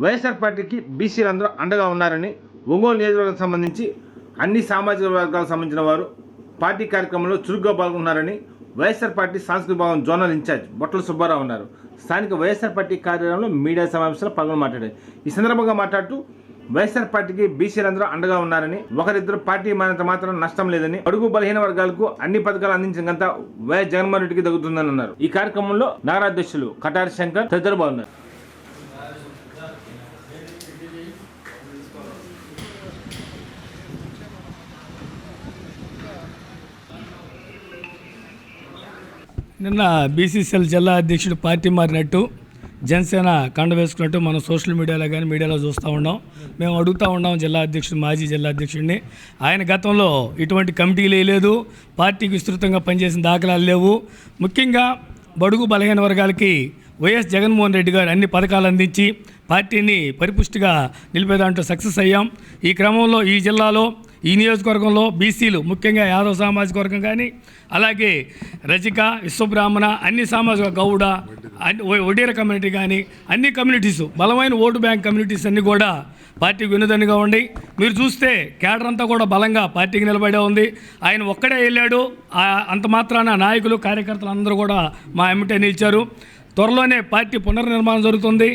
వైఎస్ఆర్ పార్టీకి బీసీలందరూ అండగా ఉన్నారని ఒంగోలు నియోజకవర్గానికి సంబంధించి అన్ని సామాజిక వర్గాలకు సంబంధించిన వారు పార్టీ కార్యక్రమంలో చురుగ్గా పాల్గొన్నారని వైఎస్ఆర్ పార్టీ సాంస్కృతిక విభాగం జోనల్ ఇన్ఛార్జ్ బొట్టల సుబ్బారావు ఉన్నారు. స్థానిక వైఎస్ఆర్ పార్టీ కార్యాలయంలో మీడియా సమావేశంలో పాల్గొని మాట్లాడారు. ఈ సందర్భంగా మాట్లాడుతూ వైఎస్ఆర్ పార్టీకి బీసీలందరూ అండగా ఉన్నారని, ఒకరిద్దరు పార్టీ మారినంత మాత్రం నష్టం లేదని, అడుగు బలహీన వర్గాలకు అన్ని పథకాలు అందించిన గంట వైఎస్ జగన్మోహన్ రెడ్డికి దక్కుతుందని అన్నారు. ఈ కార్యక్రమంలో నగరాధ్యక్షులు కటారి శంకర్ తదితరులు బాగున్నారు. నిన్న బీసీసీఎల్ జిల్లా అధ్యక్షుడు పార్టీ మారినట్టు జనసేన కండ వేసుకున్నట్టు మనం సోషల్ మీడియాలో కానీ మీడియాలో చూస్తూ ఉన్నాం. మేము అడుగుతూ ఉన్నాం జిల్లా అధ్యక్షుడు, మాజీ జిల్లా అధ్యక్షుడిని. ఆయన గతంలో ఇటువంటి కమిటీలు లేదు, పార్టీకి విస్తృతంగా పనిచేసిన దాఖలాలు లేవు. ముఖ్యంగా బడుగు బలహీన వర్గాలకి వైఎస్ జగన్మోహన్ రెడ్డి గారు అన్ని పథకాలు అందించి పార్టీని పరిపుష్టిగా నిలిపేదాంట్లో సక్సెస్ అయ్యాం. ఈ క్రమంలో ఈ జిల్లాలో, ఈ నియోజకవర్గంలో బీసీలు, ముఖ్యంగా యాదవ సామాజిక వర్గం కానీ, అలాగే రజిక, విశ్వబ్రాహ్మణ, అన్ని సామాజిక గౌడ, ఒడేర కమ్యూనిటీ కానీ, అన్ని కమ్యూనిటీసు, బలమైన ఓటు బ్యాంక్ కమ్యూనిటీస్ అన్నీ కూడా పార్టీకి వినోదంగా ఉండి, మీరు చూస్తే కేడర్ అంతా కూడా బలంగా పార్టీకి నిలబడే ఉంది. ఆయన ఒక్కడే వెళ్ళాడు, అంత మాత్రాన నాయకులు, కార్యకర్తలు అందరూ కూడా మా ఎమ్మటే నిలిచారు. త్వరలోనే పార్టీ పునర్నిర్మాణం జరుగుతుంది,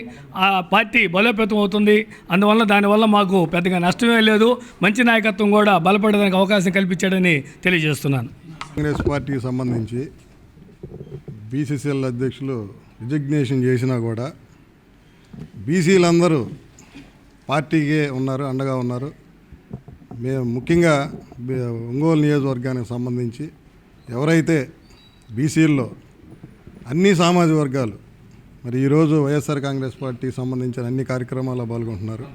ఆ పార్టీ బలోపేతం అవుతుంది. అందువల్ల దానివల్ల మాకు పెద్దగా నష్టమే లేదు. మంచి నాయకత్వం కూడా బలపడడానికి అవకాశం కల్పించాడని తెలియజేస్తున్నాను. కాంగ్రెస్ పార్టీకి సంబంధించి బీసీసీఎల్ అధ్యక్షులు రిజిగ్నేషన్ చేసినా కూడా బీసీలందరూ పార్టీకే ఉన్నారు, అండగా ఉన్నారు. మేము ముఖ్యంగా ఒంగోలు నియోజకవర్గానికి సంబంధించి ఎవరైతే బీసీల్లో అన్ని సామాజిక వర్గాలు మరి ఈరోజు వైఎస్ఆర్ కాంగ్రెస్ పార్టీకి సంబంధించిన అన్ని కార్యక్రమాల్లో పాల్గొంటున్నారు.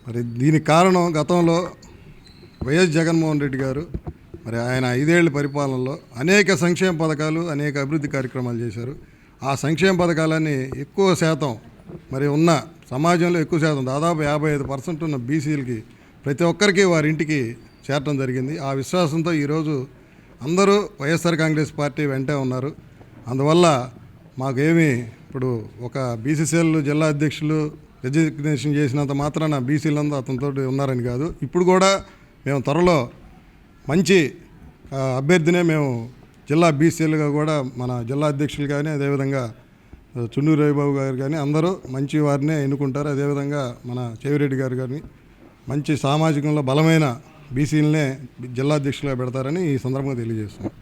మరి దీనికి కారణం గతంలో వైఎస్ జగన్మోహన్ రెడ్డి గారు మరి ఆయన 5 ఏళ్ల పరిపాలనలో అనేక సంక్షేమ పథకాలు, అనేక అభివృద్ధి కార్యక్రమాలు చేశారు. ఆ సంక్షేమ పథకాలన్నీ ఎక్కువ శాతం మరి ఉన్న సమాజంలో ఎక్కువ శాతం దాదాపు 55% ఉన్న బీసీలకి ప్రతి ఒక్కరికి వారి ఇంటికి చేరటం జరిగింది. ఆ విశ్వాసంతో ఈరోజు అందరూ వైఎస్ఆర్ కాంగ్రెస్ పార్టీ వెంటే ఉన్నారు. అందువల్ల మాకేమీ ఇప్పుడు ఒక బీసీసీఎల్ జిల్లా అధ్యక్షులు రిజిగ్నేషన్ చేసినంత మాత్రాన బీసీలందరూ అతనితో ఉన్నారని కాదు. ఇప్పుడు కూడా మేము త్వరలో మంచి అభ్యర్థినే మేము జిల్లా బీసీలుగా కూడా మన జిల్లా అధ్యక్షులు కానీ, అదేవిధంగా చుండూరు రవిబాబు గారు కానీ అందరూ మంచి వారినే ఎన్నుకుంటారు. అదేవిధంగా మన చెవిరెడ్డి గారు కానీ మంచి సామాజికంలో బలమైన బీసీలనే జిల్లా అధ్యక్షులుగా పెడతారని ఈ సందర్భంగా తెలియజేస్తున్నాం.